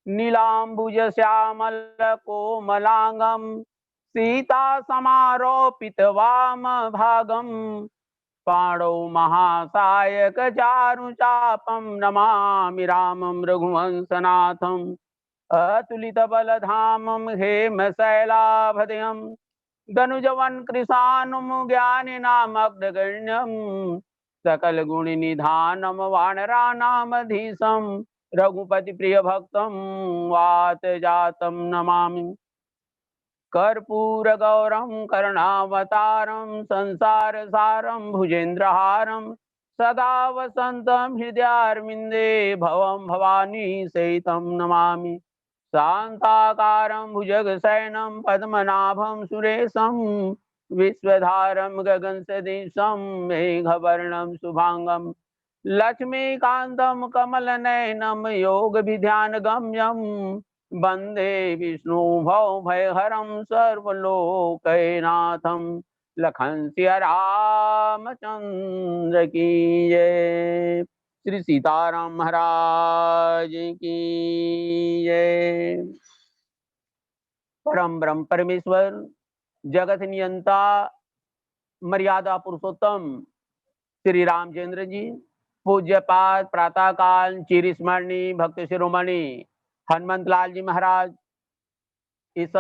नीलाम्बुज श्यामल कोमलांगम सीता समारोपित वाम भागम पाणौ महासायक चारु चापम नमामि रामं रघुवंशनाथम अतुलित बलधामं हेमशैलाभदयं दनुजवन कृशानुम ज्ञानिनामग्रगण्यं सकल गुण निधानम वानराणामधीशं रघुपति प्रिय भक्तं वात जातं नमामि कर्पूर गौरम करुणावतारम संसार सारम भुजेन्द्रहारम सदा वसंतम हृदयारविंदे भवम भवानी सहितं नमामि शांताकारं भुजगशयनं पद्मनाभं सुरेशं विश्वधारं गगनसदृशं मेघवर्णं शुभांगं लक्ष्मीकान्तं कमलनयनं योगविध्यानगम्यं वंदे विष्णु भवभयहरं सर्वलोकनाथं लखन सिया रामचंद्र की जय। श्री सीताराम महाराज की जय। परम ब्रह्म परमेश्वर जगत नियंता मर्यादा पुरुषोत्तम श्री रामचंद्र जी पूज्यपाद प्रातः काल चिरस्मरणीय भक्त शिरोमणि हनुमंत लाल जी महाराज इस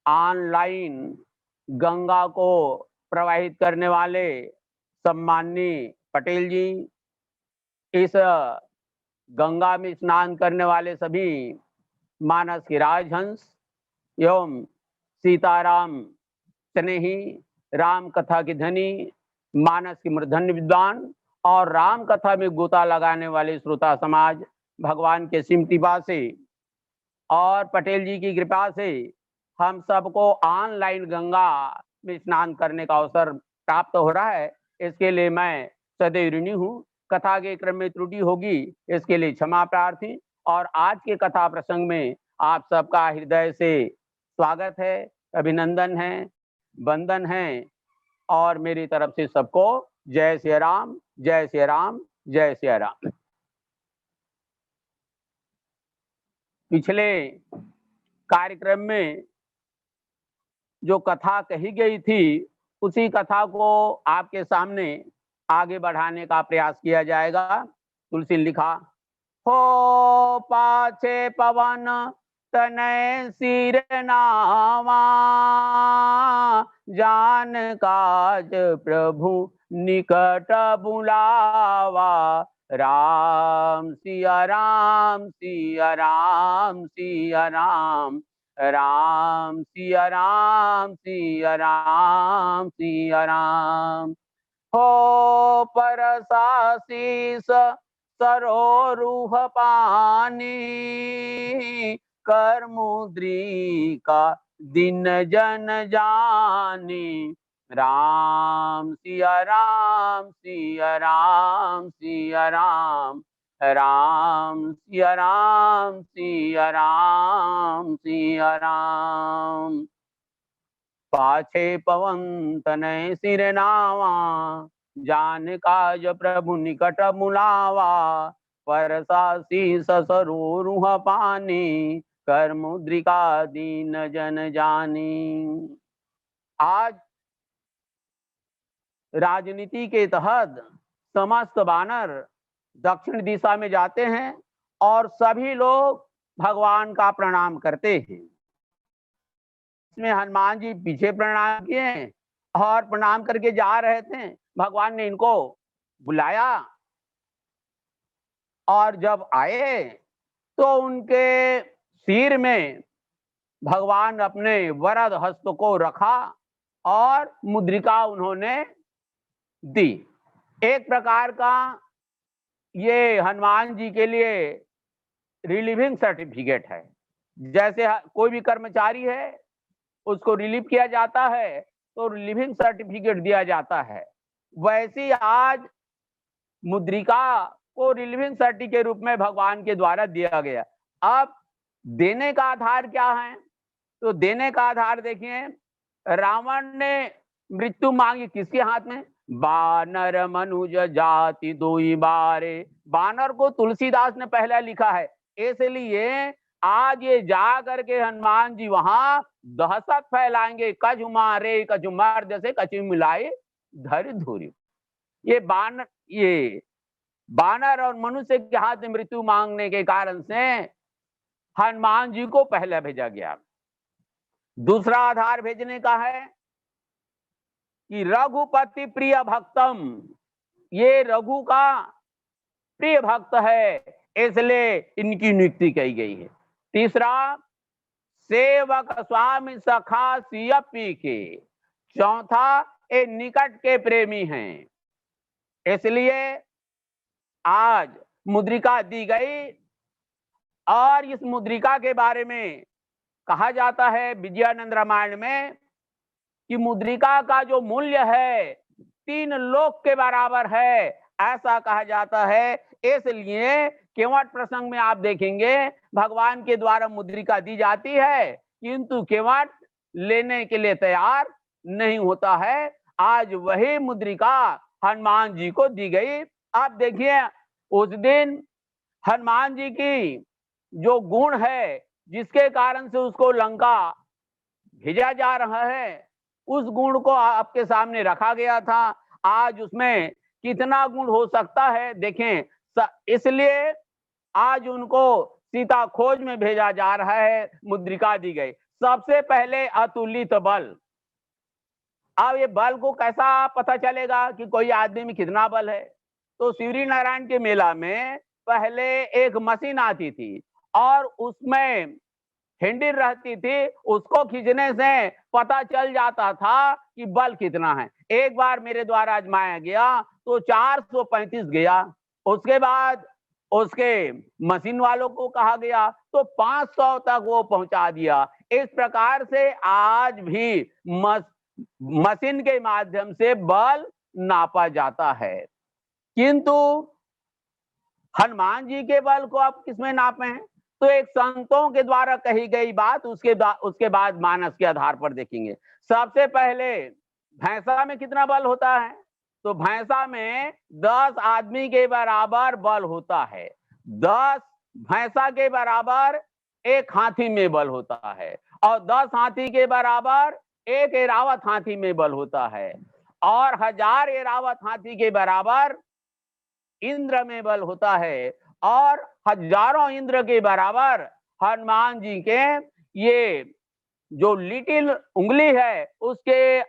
ऑनलाइन गंगा को प्रवाहित करने वाले सम्माननीय पटेल जी, इस गंगा में स्नान करने वाले सभी मानस के राजहंस एवं सीताराम स्नेही राम कथा की धनी मानस के मूर्धन्य विद्वान और राम कथा में गोता लगाने वाले श्रोता समाज, भगवान के सिम कृपा से और पटेल जी की कृपा से हम सबको ऑनलाइन गंगा में स्नान करने का अवसर प्राप्त हो रहा है। इसके लिए मैं सदैव ऋणी हूँ। कथा के क्रम में त्रुटि होगी, इसके लिए क्षमा प्रार्थी। और आज के कथा प्रसंग में आप सबका हृदय से स्वागत है, अभिनंदन है, वंदन है और मेरी तरफ से सबको जय श्री राम, जय श्री राम, जय श्री राम। पिछले कार्यक्रम में जो कथा कही गई थी उसी कथा को आपके सामने आगे बढ़ाने का प्रयास किया जाएगा। तुलसी लिखा, हो पाछे पवन तनय सिर नावा, जान काज प्रभु निकट बुलावा, राम सिया राम, सिया राम, सिया राम, राम सिया राम, सिया राम, सिया राम। हो परसा शीस सरोरुह पानी, कर मुद्रिका दिन जन जानी, राम सिया राम, सिया राम, सिया राम, राम सिया राम, सिया राम, सिया राम। पाछे पवन तनय सिर नावा, जान काज प्रभु निकट बुलावा, परसा शीस सरोरुह पानी, कर मुद्रिका दीन जन जानी। आज राजनीति के तहत समस्त वानर दक्षिण दिशा में जाते हैं और सभी लोग भगवान का प्रणाम करते हैं। इसमें हनुमान जी पीछे प्रणाम किए और प्रणाम करके जा रहे थे, भगवान ने इनको बुलाया और जब आए तो उनके सिर में भगवान अपने वरद हस्त को रखा और मुद्रिका उन्होंने दी। एक प्रकार का ये हनुमान जी के लिए रिलीविंग सर्टिफिकेट है। जैसे कोई भी कर्मचारी है उसको रिलीव किया जाता है तो रिलीविंग सर्टिफिकेट दिया जाता है, वैसी आज मुद्रिका को रिलीविंग सर्टिफिकेट के रूप में भगवान के द्वारा दिया गया। अब देने का आधार क्या है? तो देने का आधार देखिए, रावण ने मृत्यु मांगी किसके हाथ में? बानर मनुज जाति दोई बारे। बानर को तुलसीदास ने पहले लिखा है, इसलिए आज ये जा करके हनुमान जी वहां दहशत फैलाएंगे, कछु मारे कछु मार जैसे कछु मिलाए धर धूरी। ये बानर और मनुष्य के हाथ में मृत्यु मांगने के कारण से हनुमान जी को पहले भेजा गया। दूसरा आधार भेजने का है कि रघुपति प्रिय भक्तम, ये रघु का प्रिय भक्त है इसलिए इनकी नियुक्ति की गई है। तीसरा, सेवक स्वामी सखा सियपी के। चौथा, ये निकट के प्रेमी हैं, इसलिए आज मुद्रिका दी गई। और इस मुद्रिका के बारे में कहा जाता है विजयानंद रामायण में कि मुद्रिका का जो मूल्य है 3 लोक के बराबर है, ऐसा कहा जाता है। इसलिए केवट प्रसंग में आप देखेंगे भगवान के द्वारा मुद्रिका दी जाती है, किंतु केवट लेने के लिए तैयार नहीं होता है। आज वही मुद्रिका हनुमान जी को दी गई। आप देखिए उस दिन हनुमान जी की जो गुण है जिसके कारण से उसको लंका भेजा जा रहा है, उस गुण को आपके सामने रखा गया था। आज उसमें कितना गुण हो सकता है देखें, इसलिए आज उनको सीता खोज में भेजा जा रहा है, मुद्रिका दी गई। सबसे पहले अतुलित बल। अब ये बल को कैसा पता चलेगा कि कोई आदमी में कितना बल है? तो शिवरी नारायण के मेला में पहले एक मशीन आती थी और उसमें हैंडल रहती थी, उसको खींचने से पता चल जाता था कि बल कितना है। एक बार मेरे द्वारा आजमाया गया तो 435 गया। उसके बाद उसके मशीन वालों को कहा गया तो 500 तक वो पहुंचा दिया। इस प्रकार से आज भी मशीन के माध्यम से बल नापा जाता है, किंतु हनुमान जी के बल को आप किसमें नापें? तो एक संतों के द्वारा कही गई बात, उसके बाद मानस के आधार पर देखेंगे। सबसे पहले भैंसा में कितना बल होता है? तो भैंसा में 10 आदमी के बराबर बल होता है। 10 भैंसा के बराबर एक हाथी में बल होता है और 10 हाथी के बराबर एक एरावत हाथी में बल होता है और 1000 एरावत हाथी के बराबर इंद्र में बल होता है और हजारों इंद्र के बराबर हनुमान जी के ये जो लिटिल उंगली है उसके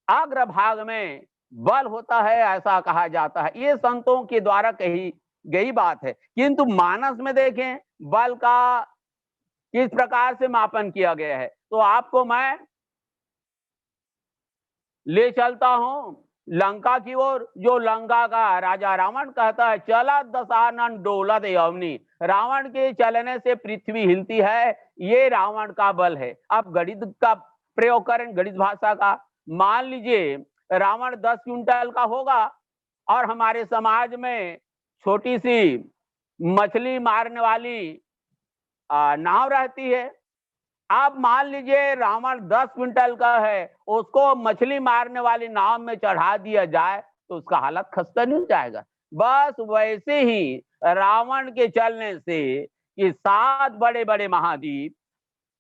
अग्र भाग में बल होता है, ऐसा कहा जाता है। ये संतों के द्वारा कही गई बात है, किंतु मानस में देखें बल का किस प्रकार से मापन किया गया है। तो आपको मैं ले चलता हूं लंका की ओर। जो लंका का राजा रावण कहता है, चला दशानन डोलत यवनी। रावण के चलने से पृथ्वी हिलती है, ये रावण का बल है। अब गणित का प्रयोग करें, गणित भाषा का। मान लीजिए रावण 10 क्विंटल का होगा और हमारे समाज में छोटी सी मछली मारने वाली नाव रहती है। आप मान लीजिए रावण 10 क्विंटल का है, उसको मछली मारने वाली नाव में चढ़ा दिया जाए तो उसका हालत खस्ता नहीं हो जाएगा। बस वैसे ही रावण के चलने से ये 7 बड़े बड़े महाद्वीप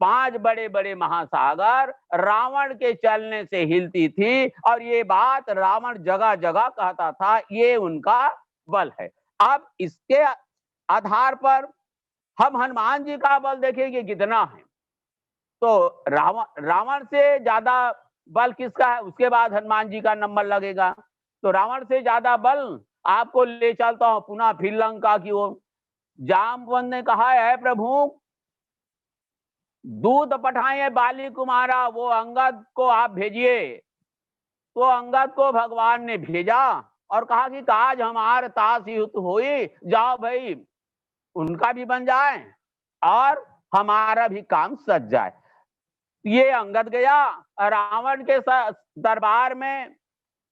5 बड़े बड़े महासागर रावण के चलने से हिलती थी, और ये बात रावण जगह जगह कहता था, ये उनका बल है। अब इसके आधार पर हम हनुमान जी का बल देखेंगे कितना है। तो रावण से ज्यादा बल किसका है, उसके बाद हनुमान जी का नंबर लगेगा। तो रावण से ज्यादा बल आपको ले चलता हूं पुनः फिर लंका की ओर। जामवंत ने कहा है प्रभु दूध पठाए बाली कुमारा, वो अंगद को आप भेजिए। तो अंगद को भगवान ने भेजा और कहा कि काज हमार तास युत होई, जाओ भाई उनका भी बन जाए और हमारा भी काम सज जाए। ये अंगद गया रावण के दरबार में।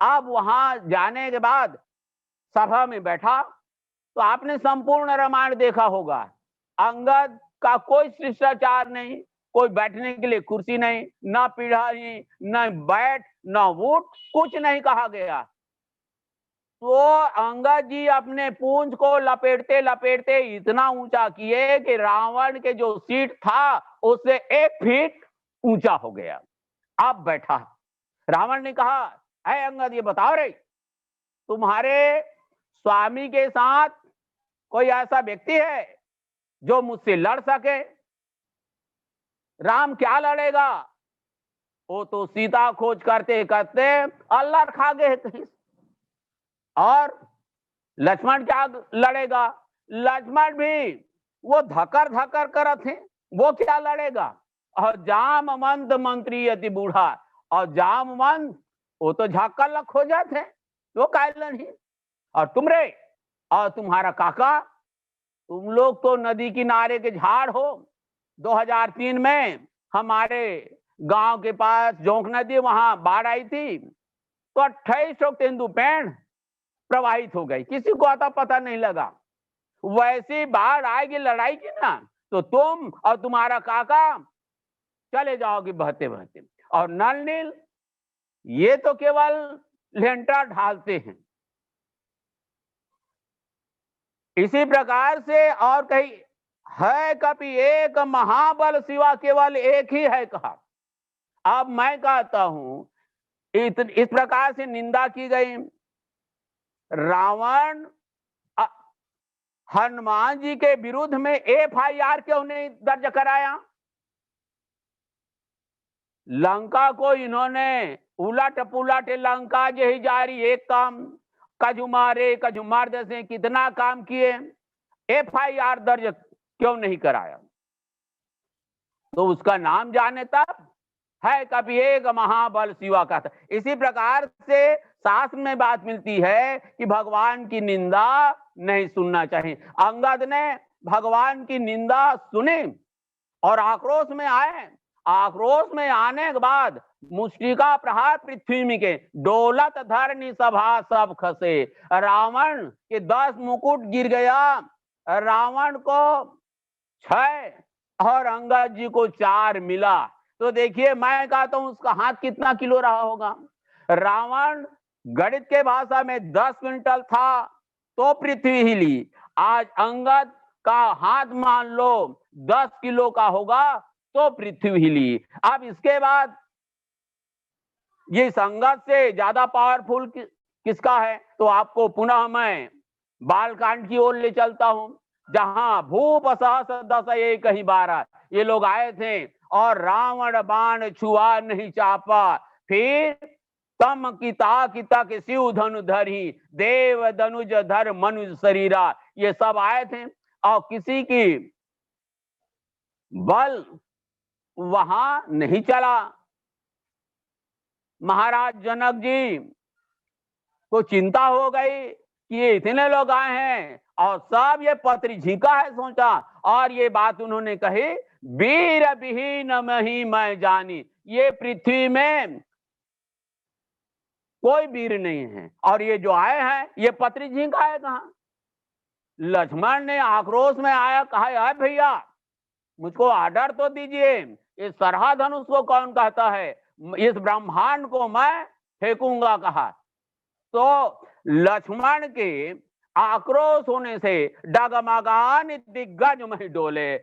अब वहां जाने के बाद सभा में बैठा तो आपने संपूर्ण रामायण देखा होगा। अंगद का कोई शिष्टाचार नहीं, कोई बैठने के लिए कुर्सी नहीं, ना पीढ़ी, न बैठ न उठ, कुछ नहीं कहा गया। तो अंगद जी अपने पूंछ को लपेटते लपेटते इतना ऊंचा किए कि रावण के जो सीट था उससे 1 फीट ऊंचा हो गया। अब बैठा रावण ने कहा, है अंगद ये बताओ रे, तुम्हारे स्वामी के साथ कोई ऐसा व्यक्ति है जो मुझसे लड़ सके? राम क्या लड़ेगा, वो तो सीता खोज करते करते अल्लाह खा गए कहीं। और लक्ष्मण क्या लड़ेगा? लक्ष्मण भी वो धकर धकर करत है, वो क्या लड़ेगा? और जामवंत मंत्री अति बूढ़ा, और जामवंत वो तो झाकर लख हो जाते, वो कायलन ही। और तुम रे और तुम्हारा काका, तुम लोग तो नदी किनारे के झाड़ हो। 2003 में हमारे गांव के पास जोंक नदी, वहां बाढ़ आई थी तो 2800 तेंदुपेड़ प्रवाहित हो गई, किसी को आता पता नहीं लगा। वैसी बाढ़ आएगी लड़ाई की ना, तो तुम और तुम्हारा काका चले जाओगे बहते बहते। और नल नील ये तो केवल लेंटर ढालते हैं। इसी प्रकार से और कहीं है कभी एक महाबल सिवा केवल एक ही है कहा। अब मैं कहता हूं इस प्रकार से निंदा की गई। रावण हनुमान जी के विरुद्ध में FIR क्यों नहीं दर्ज कराया? लंका को इन्होंने उलट पुलट लंका जही जारी एक काम, कजुमार जैसे कितना काम किए, FIR दर्ज क्यों नहीं कराया? तो उसका नाम जाने तब है कभी एक महाबल शिवा का था। इसी प्रकार से शास्त्र में बात मिलती है कि भगवान की निंदा नहीं सुनना चाहिए। अंगद ने भगवान की निंदा सुनी और आक्रोश में आए। आक्रोश में आने के बाद मुष्टिका प्रहार पृथ्वी में के, डोलत धरनी सभा सब खसे। रावण के 10 मुकुट गिर गया, रावण को 6 और अंगद जी को 4 मिला। तो देखिए मैं कहता हूं उसका हाथ कितना किलो रहा होगा। रावण गणित के भाषा में 10 क्विंटल था तो पृथ्वी हिली। आज अंगद का हाथ मान लो 10 किलो का होगा तो पृथ्वी हिली। अब इसके बाद ये संगत से ज्यादा पावरफुल किसका है? तो आपको पुनः मैं बालकांड की ओर ले चलता हूं, जहां भूप सहस 10 एक ही 12 ये लोग आए थे और रावण बाण छुआ नहीं चापा, फिर तम किता के शिव धनु धरी, देव धनुज धर मनुज शरीरा। ये सब आए थे और किसी की बल वहां नहीं चला। महाराज जनक जी को चिंता हो गई कि ये इतने लोग आए हैं और सब ये पत्री झीका है सोचा, और ये बात उन्होंने कही, वीर विहीन मही मैं जानी, ये पृथ्वी में कोई वीर नहीं है और ये जो आए हैं ये पत्री झीका है कहां? लक्ष्मण ने आक्रोश में आया, कहा भैया मुझको आर्डर तो दीजिए, इस सरहा धनुष को कौन कहता है? इस ब्रह्मांड को मैं फेंकूंगा कहा। तो लक्ष्मण के आक्रोश होने से डगमगान दिग्गज में डोले।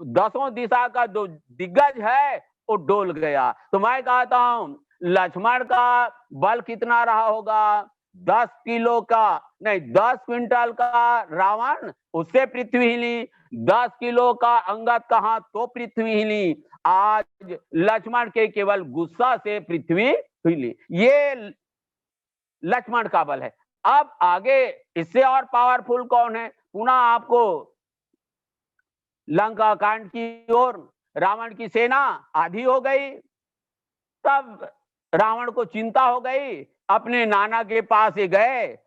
दसों दिशा का जो दिग्गज है वो डोल गया। तो मैं कहता हूं लक्ष्मण का बल कितना रहा होगा? 10 किलो का नहीं, 10 क्विंटल का रावण, उससे पृथ्वी हिली। 10 किलो का अंगद कहा तो पृथ्वी हिली। आज लक्ष्मण के केवल गुस्सा से पृथ्वी हिली। ये लक्ष्मण का बल है। अब आगे इससे और पावरफुल कौन है? पुनः आपको लंका कांड की ओर, रावण की सेना आधी हो गई। तब रावण को चिंता हो गई, अपने नाना के पास ही गए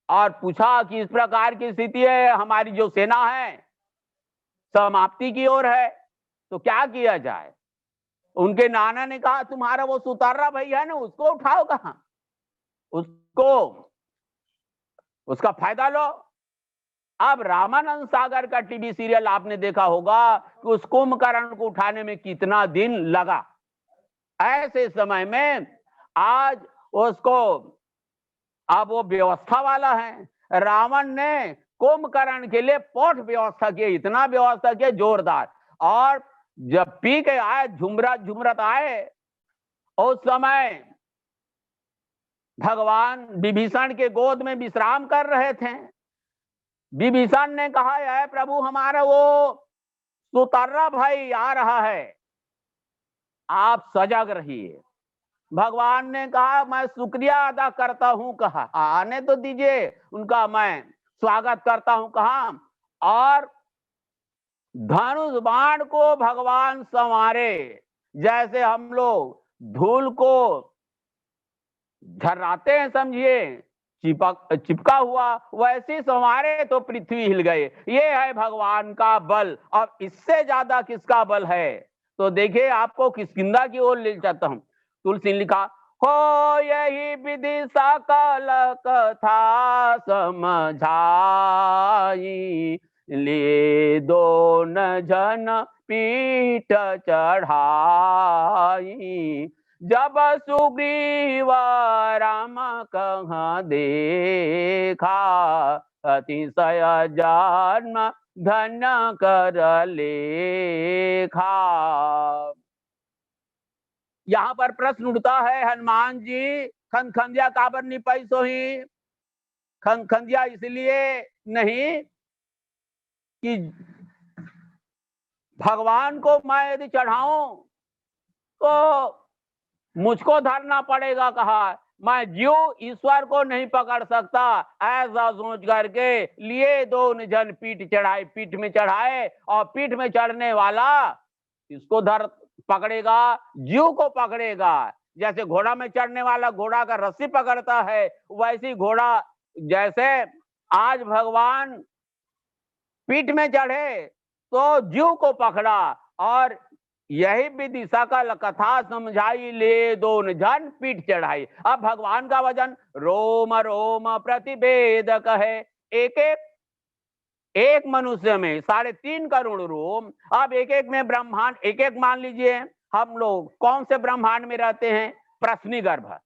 और पूछा कि इस प्रकार की स्थिति है, हमारी जो सेना है समाप्ति की ओर है, तो क्या किया जाए? उनके नाना ने कहा तुम्हारा वो सुतारा भैया है ना, उसको उठाओ, कहां उसको, उसका फायदा लो। अब रामानंद सागर का टीवी सीरियल आपने देखा होगा कि उस कुंभकर्ण को उठाने में कितना दिन लगा। ऐसे समय में आज उसको, अब वो व्यवस्था वाला है। रावण ने कुंभकर्ण के लिए पोट व्यवस्था की, इतना व्यवस्था किया जोरदार। और जब पी के आए, झुमरत झुमरत आए, उस समय भगवान विभीषण के गोद में विश्राम कर रहे थे। विभीषण ने कहा है प्रभु, हमारा वो सुतर्रा भाई आ रहा है, आप सजग रहिए। भगवान ने कहा मैं शुक्रिया अदा करता हूं, कहा आने तो दीजिए, उनका मैं स्वागत करता हूं, कहा। और धनुष बाण को भगवान संवारे, जैसे हम लोग धूल को झर्राते हैं, समझिए, चिपका हुआ, वैसे संवारे तो पृथ्वी हिल गए। ये है भगवान का बल। अब इससे ज्यादा किसका बल है? तो देखिए, आपको किष्किंधा की ओर ले जाता हूं। तुलसी लिखा, हो यही विधि सकल कथा समझाई, ले दोन जन पीठ चढ़ाई, जब सुग्रीव राम कहाँ देखा, अतिशय जन्म धन्य कर लेखा। यहाँ पर प्रश्न उठता है, हनुमान जी खंदिया काबर नहीं पैसो ही? खंदिया इसलिए नहीं कि भगवान को मैं यदि चढ़ाऊं तो मुझको धरना पड़ेगा, कहा मैं जीव ईश्वर को नहीं पकड़ सकता। ऐसा सोच करके लिए दोनों जन पीठ चढ़ाए, पीठ में चढ़ाए, और पीठ में चढ़ने वाला इसको धर पकड़ेगा, जीव को पकड़ेगा। जैसे घोड़ा में चढ़ने वाला घोड़ा का रस्सी पकड़ता है, वैसी घोड़ा, जैसे आज भगवान पीठ में चढ़े तो जीव को पकड़ा। और यही विधि सकल कथा समझाई, ले दोन जन पीठ चढ़ाई। अब भगवान का वचन रोम रोम प्रतिवेदक है। एक मनुष्य में 3.5 करोड़ रोम। अब एक एक में ब्रह्मांड, एक एक मान लीजिए, हम लोग कौन से ब्रह्मांड में रहते हैं? प्रश्नी गर्भ।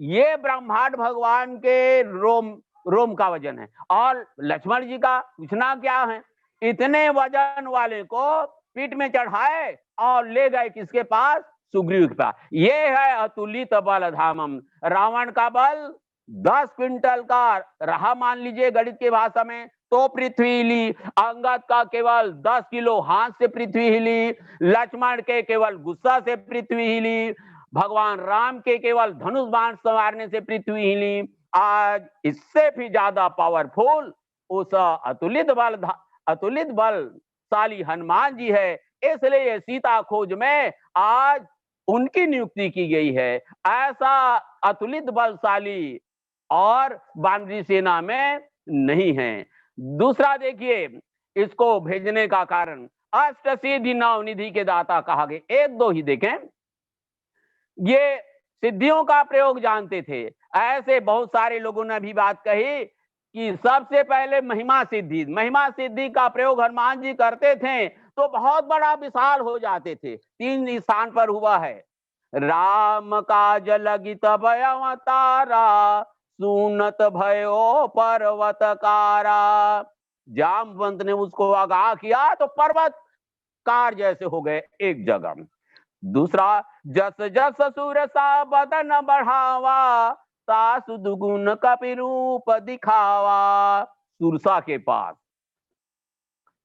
ये ब्रह्मांड भगवान के रोम का वजन है। और लक्ष्मण जी का पूछना क्या है? इतने वजन वाले को पीठ में चढ़ाए और ले गए किसके पास? सुग्रीव के पास। ये है अतुलित बल धामम। रावण का बल 10 क्विंटल का रहा, मान लीजिए गणित की भाषा में, तो पृथ्वी हिली। अंगद का केवल 10 किलो हाथ से पृथ्वी हिली। लक्ष्मण के केवल गुस्सा से पृथ्वी हिली। भगवान राम के केवल धनुष बाण संवारने से पृथ्वी हिली। आज इससे भी ज्यादा पावरफुल उस अतुलित बलशाली हनुमान जी है। इसलिए सीता खोज में आज उनकी नियुक्ति की गई है। ऐसा अतुलित बलशाली और वानरी सेना में नहीं है। दूसरा देखिए, इसको भेजने का कारण अष्ट सिद्धि नवनिधि के दाता कहा गया। 1-2 ही देखें। ये सिद्धियों का प्रयोग जानते थे। ऐसे बहुत सारे लोगों ने भी बात कही कि सबसे पहले महिमा सिद्धि का प्रयोग हनुमान जी करते थे तो बहुत बड़ा विशाल हो जाते थे। 3 स्थान पर हुआ है। राम काज लगित भय अवतारा, सुनत भयो पर्वत कारा। जामवंत ने उसको आगाह किया तो पर्वत कार जैसे हो गए एक जगह। दूसरा, जस जस सुर सा बदन बढ़ावा, सासु दुगुन कपि रूप दिखावा, सुरसा के पास।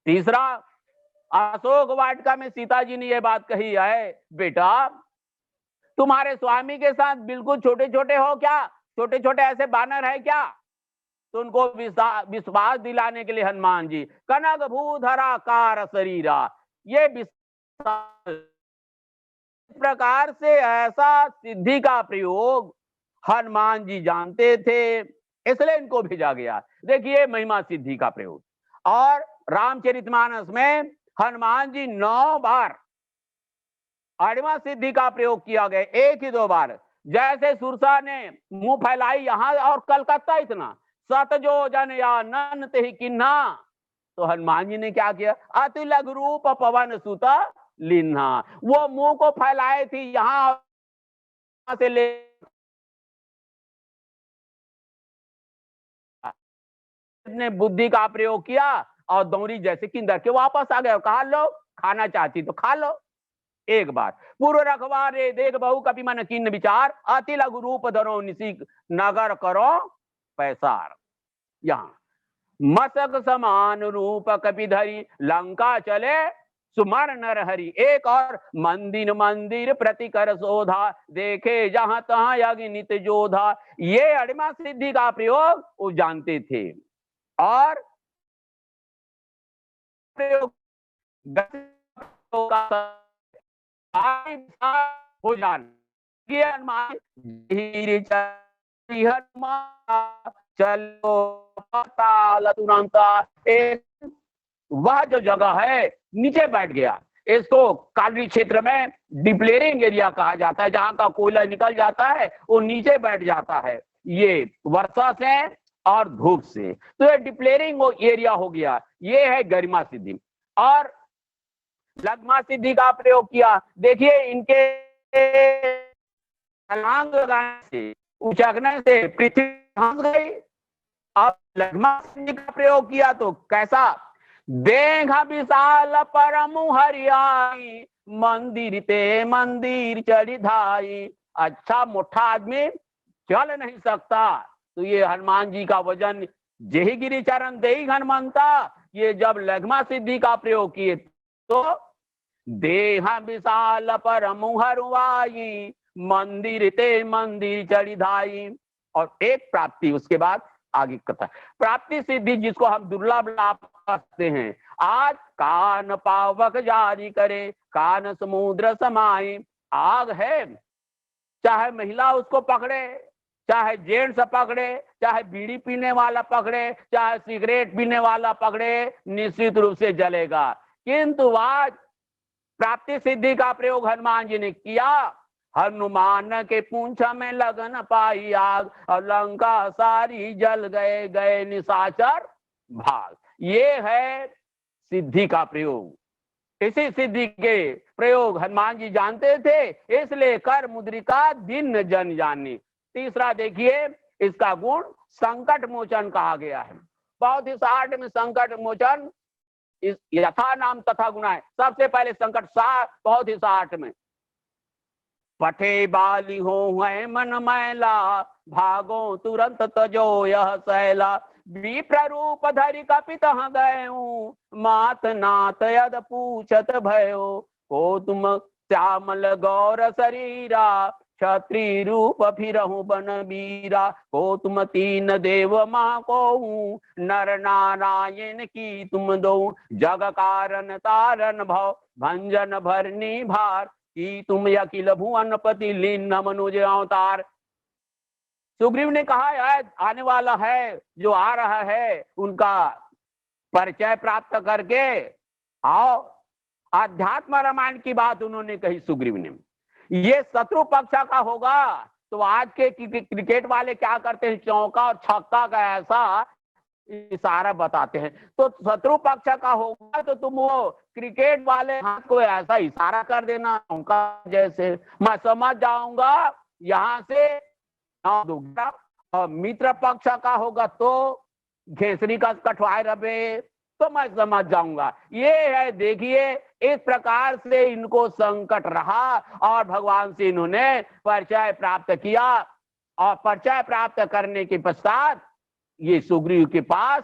तीसरा, अशोक वाटिका में सीता जी ने यह बात कही है, बेटा तुम्हारे स्वामी के साथ बिल्कुल छोटे छोटे हो क्या, छोटे छोटे ऐसे बानर है क्या? तो उनको विश्वास दिलाने के लिए हनुमान जी कनक भूधरा कार शरीरा, ये प्रकार से ऐसा सिद्धि का प्रयोग हनुमान जी जानते थे, इसलिए इनको भेजा गया। देखिए महिमा सिद्धि का प्रयोग। और रामचरितमानस में हनुमान जी 9 बार अणिमा सिद्धि का प्रयोग किया गया, एक ही 2 बार। जैसे सुरसा ने मुंह फैलाई यहां और कलकत्ता इतना, सतजो जन या नन ते किन्ना, तो हनुमान जी ने क्या किया, अति लघु रूप पवन सुत लीन्हा, वो मुंह को फैलाए थी यहां से ले ने बुद्धि का प्रयोग किया और दौरी जैसे किंदर के वापस आ गए, कहा लो खाना चाहती तो खा लो। एक बार पूर्व रखवारे देख बहु कपि मन कीन विचार, अति लघु रूप धरो निसी नगर करो पैसार। यहाँ मसक समान रूप कपि धरी, लंका चले सुमर नर हरि। एक और मंदिर मंदिर प्रति कर शोधा, देखे जहां तहां अग्नित जोधा। ये अणिमा सिद्धि का प्रयोग वो जानते थे। और प्रयोग हो जान चलो वह जो जगह है नीचे बैठ गया, इसको काली क्षेत्र में डिप्लेरिंग एरिया कहा जाता है, जहां का कोयला निकल जाता है वो नीचे बैठ जाता है, ये वर्षा से और धूप से, तो ये डिप्लेरिंग वो एरिया हो गया। ये है गरिमा सिद्धि। और लग्मा सिद्धि का प्रयोग किया, देखिए इनके छलांग लगाने से उचकने से पृथ्वी धंस गई। अब लग्मा सिद्धि का प्रयोग किया तो कैसा, देख विशाल परमु हरियाई, मंदिर ते मंदिर चढ़ी धाई। अच्छा मोटा आदमी चल नहीं सकता, तो ये हनुमान जी का वजन जेहि गिरी चरण देहि हनुमंता, ये जब लग्मा सिद्धि का प्रयोग किए तो देह विशाल परमु हरुआई, मंदिर ते मंदिर चढ़ी धाई। और एक प्राप्ति, उसके बाद आगे कथा प्राप्ति सिद्धि जिसको हम दुर्लभ लाभ करते हैं। आज कान पावक जारी करे, कान समुद्र समाई। आग है, चाहे महिला उसको पकड़े, चाहे जेंट्स पकड़े, चाहे बीड़ी पीने वाला पकड़े, चाहे सिगरेट पीने वाला पकड़े, निश्चित रूप से जलेगा। किंतु आज प्राप्ति सिद्धि का प्रयोग हनुमान जी ने किया, हनुमान के पूंछ में लगन पाई आग, और लंका सारी जल गए, गए निशाचर भाग। ये है सिद्धि का प्रयोग। इसी सिद्धि के प्रयोग हनुमान जी जानते थे, इसलिए कर मुद्रिका दिन जन जानी। तीसरा देखिए इसका गुण संकट मोचन कहा गया है। बहुत ही साठ में संकट मोचन यथा नाम तथा गुणा है। सबसे पहले संकट बहुत ही 60 में, पठे बाली हो है मन मैला, भागो तुरंत तजो यह सैला। विप्र रूप धरि कपित गए, मात नाथ यद पूछत भयो, को तुम श्यामल गौर शरीरा, क्षत्रि रूप फिरहु बन बीरा। को तुम तीन देव माँ को, नर नारायण की तुम दो। जग कारण तारण भव, भंजन भरनी भार, की तुम अखिल भुवन पति लीन मनुज अवतार। सुग्रीव ने कहा है आने वाला है, जो आ रहा है उनका परिचय प्राप्त करके आओ। आध्यात्म रामायण की बात उन्होंने कही सुग्रीव ने। ये शत्रु पक्ष का होगा, तो आज के क्रिकेट वाले क्या करते हैं, चौका और छक्का का ऐसा इशारा बताते हैं। तो शत्रु पक्ष का होगा तो तुम वो क्रिकेट वाले हाथ को ऐसा इशारा कर देना उनका, जैसे मैं समझ जाऊंगा यहाँ से दूंगा। और मित्र पक्ष का होगा तो घेसरी का कटवाए रबे, तो मैं समझ जाऊंगा। ये है, देखिए इस प्रकार से इनको संकट रहा और भगवान से इन्होंने परिचय प्राप्त किया, और परिचय प्राप्त करने के पश्चात ये सुग्रीव के पास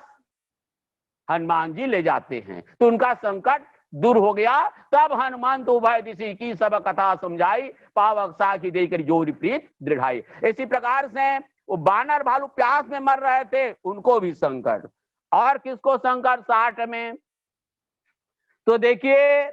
हनुमान जी ले जाते हैं, तो उनका संकट दूर हो गया। तब हनुमान तो उभय दिशि की सब कथा समझाई, पावक साखी देकर जोरी प्रीत दृढ़ाई। इसी प्रकार से वो बानर भालू प्यास में मर रहे थे, उनको भी संकट। और किसको संकट 60 में, तो देखिए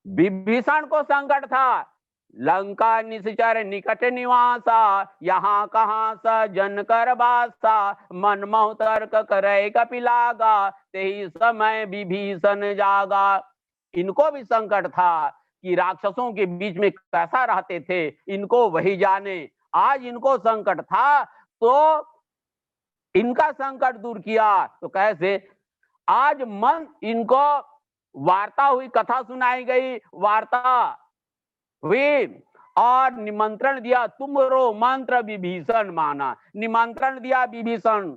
विभीषण को संकट था। लंका निश्चर निकट निवासा, यहाँ कहाँ सजन कर बासा, मन मोह तर्क करे कपिलागा, तेहि समय विभीषण जागा। इनको भी संकट था कि राक्षसों के बीच में कैसा रहते थे, इनको वही जाने। आज इनको संकट था तो इनका संकट दूर किया। तो कैसे, आज मन इनको वार्ता हुई, कथा सुनाई गई, वार्ता हुई और निमंत्रण दिया, तुमरो मंत्र विभीषण माना। निमंत्रण दिया विभीषण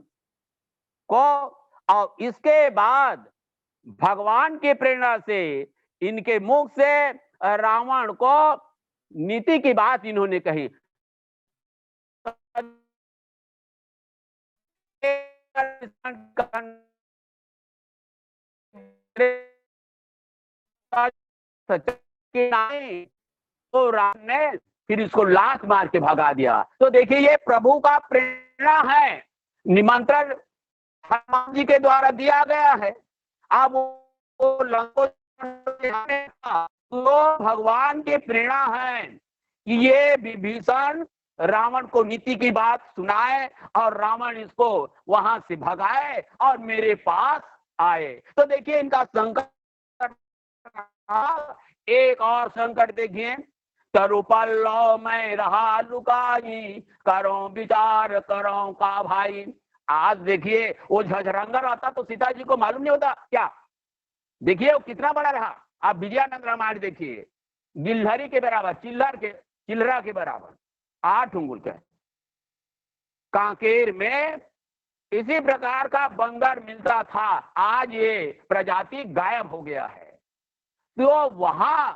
को, और इसके बाद भगवान की प्रेरणा से इनके मुख से रावण को नीति की बात इन्होंने कही। तो राम ने फिर इसको लात मार के भगा दिया। तो देखिए ये प्रभु का प्रेरणा है, निमंत्रण हनुमान जी के द्वारा दिया गया है। अब वो लंको तो भगवान की प्रेरणा है कि ये विभीषण रावण को नीति की बात सुनाए और रावण इसको वहां से भगाए और मेरे पास आए। तो देखिए इनका संकट, एक और संकट देखिए, तरुपल्लो में रहा लुकाई, करो विचार करो का भाई। आज देखिए वो झजरंगा रहता तो सीता जी को मालूम नहीं होता क्या? देखिए वो कितना बड़ा रहा। आप विजयानंद रामायण देखिए, गिलहरी के बराबर, चिल्लरा के बराबर 8 उंगल के। कांकेर में इसी प्रकार का बंदर मिलता था, आज ये प्रजाति गायब हो गया है। तो वहां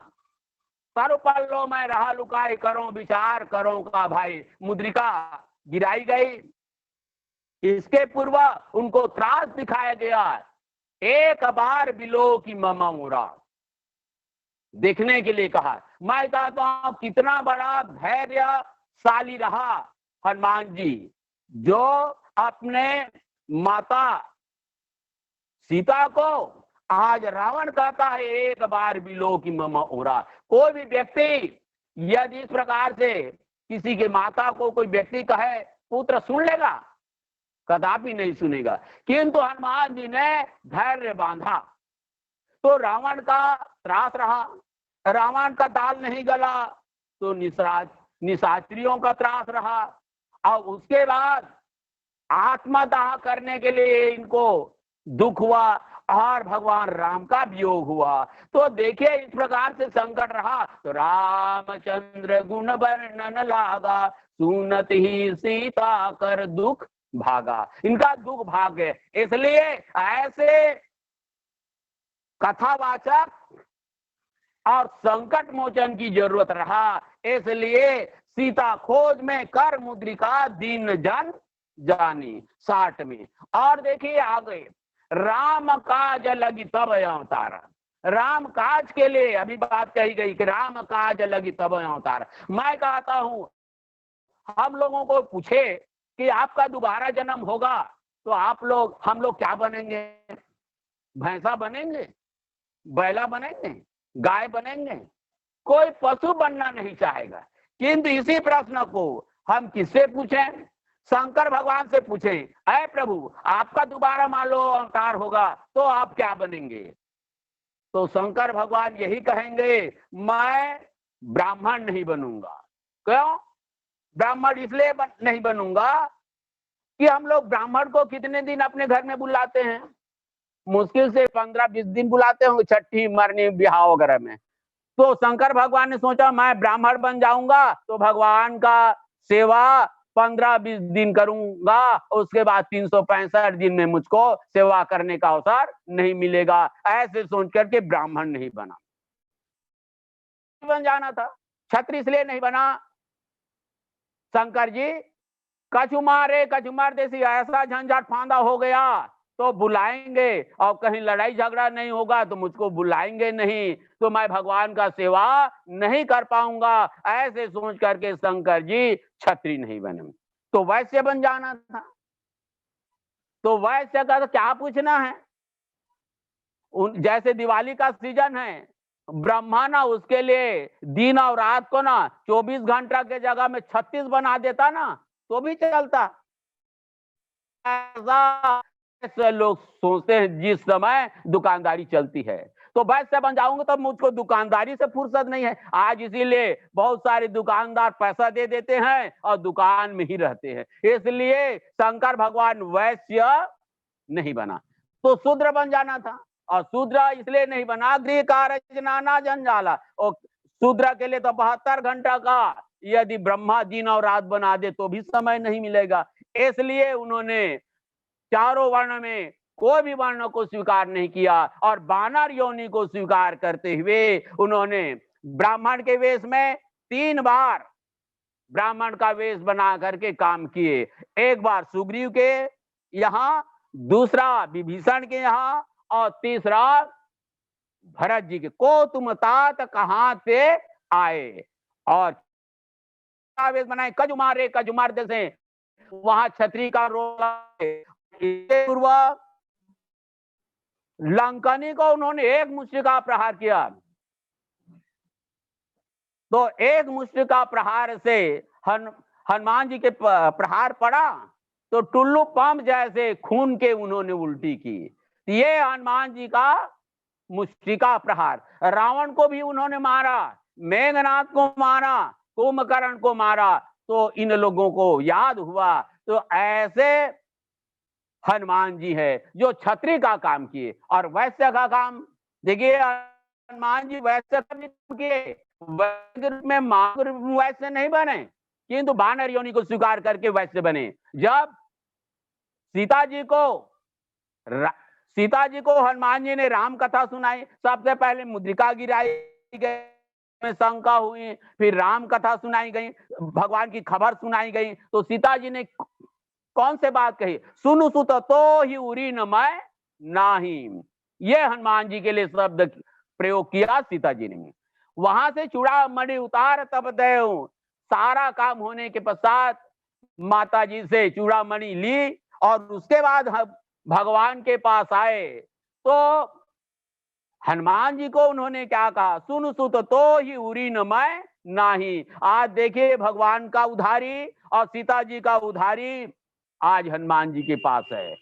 तरुपल्लो में रहा लुकाई, करो विचार करो का भाई, मुद्रिका गिराई गई। इसके पूर्व उनको त्रास दिखाया गया, एक बार बिलो की ममोरा देखने के लिए कहा। मैं कहता हूं कितना बड़ा धैर्यशाली रहा हनुमान जी, जो अपने माता सीता को आज रावण कहता है एक बार बिलो की ममोरा। कोई भी व्यक्ति यदि इस प्रकार से किसी के माता को कोई व्यक्ति कहे पुत्र, सुन लेगा? कदापि नहीं सुनेगा। किंतु हनुमान जी ने धैर्य बांधा तो रावण का त्रास रहा, रावण का दाल नहीं गला तो निशाचरियों का त्रास रहा, और उसके बाद आत्मदाह करने के लिए इनको दुख हुआ और भगवान राम का वियोग हुआ। तो देखिए इस प्रकार से संकट रहा। तो रामचंद्र गुण वर्णन लागा, सुनत ही सीता कर दुख भागा। इनका दुख भाग गए, इसलिए ऐसे कथावाचक और संकट मोचन की जरूरत रहा। इसलिए सीता खोज में कर मुद्रिका दीन जन जानी 60 में। और देखिए आगे, राम काज लगी तब अवतार। राम काज के लिए अभी बात कही गई कि राम काज लगी तब अवतार। मैं कहता हूं हम लोगों को पूछे कि आपका दोबारा जन्म होगा तो हम लोग क्या बनेंगे? भैंसा बनेंगे, बैला बनेंगे, गाय बनेंगे? कोई पशु बनना नहीं चाहेगा। किंतु इसी प्रश्न को हम किससे पूछें? शंकर भगवान से पूछें, ऐ प्रभु आपका दोबारा मान लो अवतार होगा तो आप क्या बनेंगे? तो शंकर भगवान यही कहेंगे, मैं ब्राह्मण नहीं बनूंगा। क्यों ब्राह्मण? इसलिए नहीं बनूंगा कि हम लोग ब्राह्मण को कितने दिन अपने घर में बुलाते हैं? मुश्किल से 15-20 दिन बुलाते होंगे, छठी मरनी ब्याह वगैरह में। तो शंकर भगवान ने सोचा मैं ब्राह्मण बन जाऊंगा तो भगवान का सेवा 15-20 दिन करूंगा, उसके बाद 365 दिन में मुझको सेवा करने का अवसर नहीं मिलेगा। ऐसे सोच करके ब्राह्मण नहीं बना जाना था। क्षत्रिय इसलिए नहीं बना, शंकर जी कछुमार जैसी ऐसा झंझट फांदा हो गया तो बुलाएंगे, और कहीं लड़ाई झगड़ा नहीं होगा तो मुझको बुलाएंगे नहीं, तो मैं भगवान का सेवा नहीं कर पाऊंगा। ऐसे सोच करके शंकर जी क्षत्रिय नहीं बने, तो वैश्य बन जाना था। तो वैश्य का तो क्या पूछना है, जैसे दिवाली का सीजन है, ब्रह्मा ना उसके लिए दिन और रात को ना 24 घंटा के जगह में 36 बना देता ना तो भी चलता। ऐसा लोग सोचते हैं जिस समय दुकानदारी चलती है, तो वैसे बन जाऊंगा तब मुझको दुकानदारी से फुर्सत नहीं है। आज इसीलिए बहुत सारे दुकानदार पैसा दे देते हैं और दुकान में ही रहते हैं, इसलिए शंकर भगवान वैश्य नहीं बना, तो शूद्र बन जाना था। और शूद्र इसलिए नहीं बना, गृह कार्य नाना जंजाला, और शूद्र के लिए तो 72 घंटा का यदि ब्रह्मा दिन और रात बना दे तो भी समय नहीं मिलेगा। इसलिए उन्होंने चारों वर्ण में कोई भी वर्ण को स्वीकार नहीं किया, और वानर योनि को स्वीकार करते हुए उन्होंने ब्राह्मण के वेश में 3 बार ब्राह्मण का वेश बना करके काम किए। एक बार सुग्रीव के यहाँ, दूसरा विभीषण के यहाँ, और तीसरा भरत जी के। को तुम तात कहां से आए, और वेश बनाए कजुमार जैसे वहां क्षत्रिय का रोल। पूर्व लंकनी को उन्होंने एक मुष्टि का प्रहार किया, तो एक मुष्टि का प्रहार से हनुमान जी के प्रहार पड़ा तो टुल्लू पंप जैसे खून के उन्होंने उल्टी की। ये हनुमान जी का मुष्टि का प्रहार। रावण को भी उन्होंने मारा, मेघनाथ को मारा, कुंभकर्ण को मारा, तो इन लोगों को याद हुआ। तो ऐसे हनुमान जी है जो क्षत्रिय का काम किए, और वैश्य का काम देखिए, हनुमान जी वैश्य का किए, में वैश्य नहीं बने, किंतु वानर योनि को स्वीकार करके वैश्य बने। जब सीता जी को हनुमान जी ने राम कथा सुनाई, सबसे पहले मुद्रिका गिराई गई, में शंका हुई, फिर राम कथा सुनाई गई, भगवान की खबर सुनाई गई, तो सीता जी ने कौन से बात कही, सुनु सुत तो ही उरी न मैं नाही। ये हनुमान जी के लिए शब्द प्रयोग किया सीता जी ने। वहां से चूड़ामणि उतार तब देव, सारा काम होने के पश्चात माता जी से चूड़ामणि ली और उसके बाद भगवान के पास आए, तो हनुमान जी को उन्होंने क्या कहा, सुन सुत तो ही उरी न मैं नाही। आज देखिए भगवान का उधारी और सीता जी का उधारी आज हनुमान जी के पास है।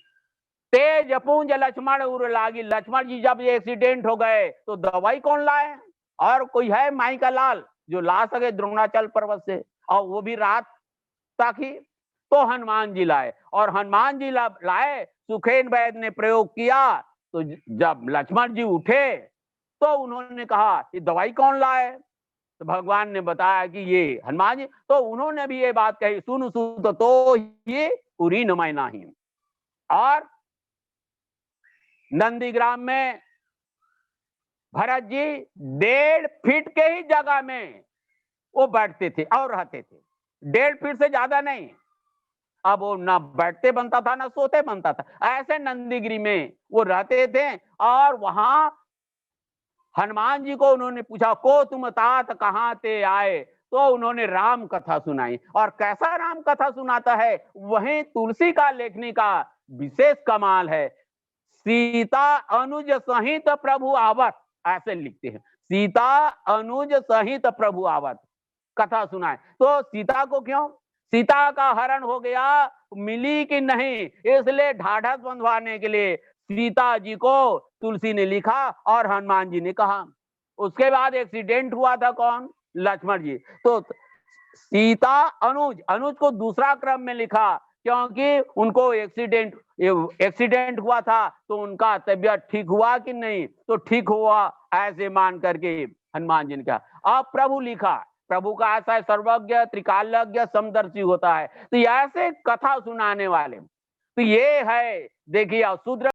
तेज पुंज लक्ष्मण उर लागी, लक्ष्मण जी जब एक्सीडेंट हो गए तो दवाई कौन लाए, और कोई है माई का लाल जो ला सके द्रोणाचल पर्वत से, और वो भी रात तक ही, तो हनुमान जी लाए, और हनुमान जी लाए, सुखेन वैद्य ने प्रयोग किया, तो जब लक्ष्मण जी उठे तो उन्होंने कहा ये दवाई कौन लाए, तो भगवान ने बताया कि ये हनुमान जी, तो उन्होंने भी ये बात कही, सुन सुन तो ये उरी न मैं नाही। और नंदीग्राम में भरत जी 1.5 फीट के ही जगह में वो बैठते थे और रहते थे, 1.5 फीट से ज्यादा नहीं। अब वो ना बैठते बनता था ना सोते बनता था, ऐसे नंदीगिरी में वो रहते थे। और वहां हनुमान जी को उन्होंने पूछा, को तुम तात कहां से आए, तो उन्होंने राम कथा सुनाई। और कैसा राम कथा सुनाता है, वहीं तुलसी का लेखनी का विशेष कमाल है। सीता अनुज सहित प्रभु आवत, ऐसे लिखते हैं, सीता अनुज सहित प्रभु आवत कथा सुनाए। तो सीता को क्यों, सीता का हरण हो गया, मिली कि नहीं, इसलिए ढाढ़स बंधवाने के लिए सीता जी को तुलसी ने लिखा और हनुमान जी ने कहा। उसके बाद एक्सीडेंट हुआ था कौन, लक्ष्मण जी, तो सीता अनुज को दूसरा क्रम में लिखा, क्योंकि उनको एक्सीडेंट हुआ था, तो उनका तबीयत ठीक हुआ कि नहीं, तो ठीक हुआ, ऐसे मान करके हनुमान जी ने कहा। अब प्रभु लिखा, प्रभु का आशय सर्वज्ञ, त्रिकालज्ञ, समदर्शी होता है। तो ऐसे कथा सुनाने वाले, तो ये है देखिए शूद्र